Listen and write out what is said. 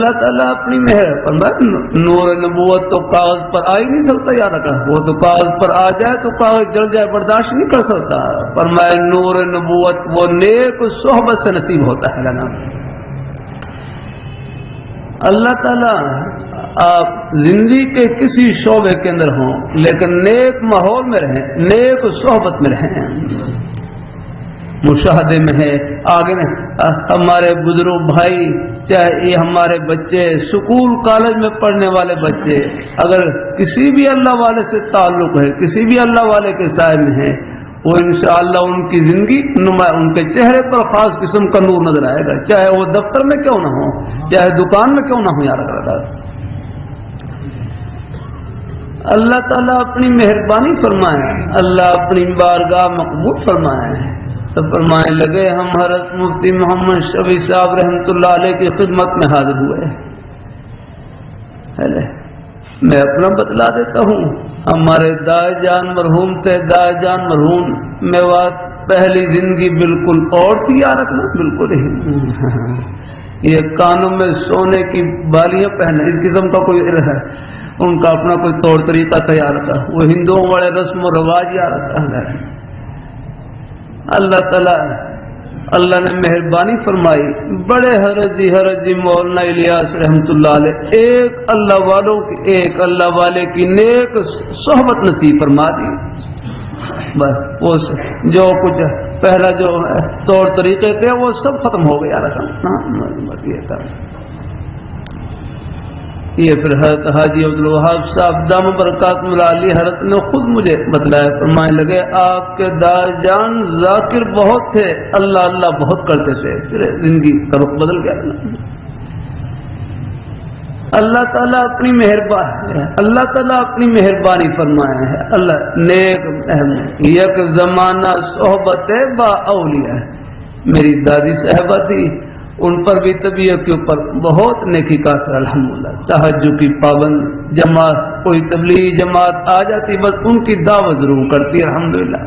اللہ تعالیٰ اپنی مہر پر نور نبوت تو کاغذ پر آ ہی نہیں سکتا، یاد رکھا، وہ تو کاغذ پر آ جائے تو کاغذ جل جائے، برداشت نہیں کر سکتا۔ فرمایا نور نبوت وہ نیک صحبت سے نصیب ہوتا ہے نا۔ اللہ تعالیٰ آپ زندگی کے کسی شعبے کے اندر ہوں لیکن نیک ماحول میں رہیں، نیک صحبت میں رہیں، مشاہدے میں ہے آگے ہمارے بزرگ بھائی، چاہے یہ ہمارے بچے سکول کالج میں پڑھنے والے بچے، اگر کسی بھی اللہ والے سے تعلق ہے، کسی بھی اللہ والے کے سائے میں ہے، وہ انشاءاللہ ان کی زندگی ان کے چہرے پر خاص قسم کا نور نظر آئے گا، چاہے وہ دفتر میں کیوں نہ ہو، چاہے دکان میں کیوں نہ ہو۔ یاد رکھا، اللہ تعالیٰ اپنی مہربانی فرمائے، اللہ اپنی بارگاہ مقبول فرمائے تو فرمائے لگے ہم حضرت مفتی محمد شفیع صاحب رحمۃ اللہ علیہ کی خدمت میں حاضر ہوئے۔ میں اپنا بتلا دیتا ہوں، ہمارے دائے جان مرحوم تھے، دائے جان مرحوم میوات پہلی زندگی بالکل اور تھی، یاد رکھنا، بالکل ہی یہ کانوں میں سونے کی بالیاں پہنے، اس قسم کا کوئی ہے، ان کا اپنا کوئی طور طریقہ تھا، یاد رکھا، وہ ہندوؤں والے رسم و رواج، یاد رکھا۔ اللہ تعالیٰ اللہ نے مہربانی فرمائی، بڑے حضرت جی مولانا الیاس رحمۃ اللہ علیہ ایک اللہ والے کی نیک صحبت نصیب فرما دی۔ بس وہ جو کچھ پہلا جو طور طریقے تھے وہ سب ختم ہو گیا رقم۔ یہ پھر حضرت حاجی عبدالوہاب صاحب دام برکات ملالی حضرت نے خود مجھے بتلایا، فرمانے لگے آپ کے دائے جان ذاکر بہت تھے، اللہ اللہ بہت کرتے تھے، پھر زندگی کا رخ بدل گیا۔ اللہ تعالیٰ اپنی مہربانی فرمایا ہے۔ اللہ نیک یک زمانہ صحبت با اولیاء، میری دادی صاحبہ تھی، ان پر بھی طبیعت کے اوپر بہت نیکی کا اثر الحمدللہ، تہجد کی پابند جماعت، کوئی تبلیغی جماعت آ جاتی بس ان کی دعوت ضرور کرتی الحمدللہ۔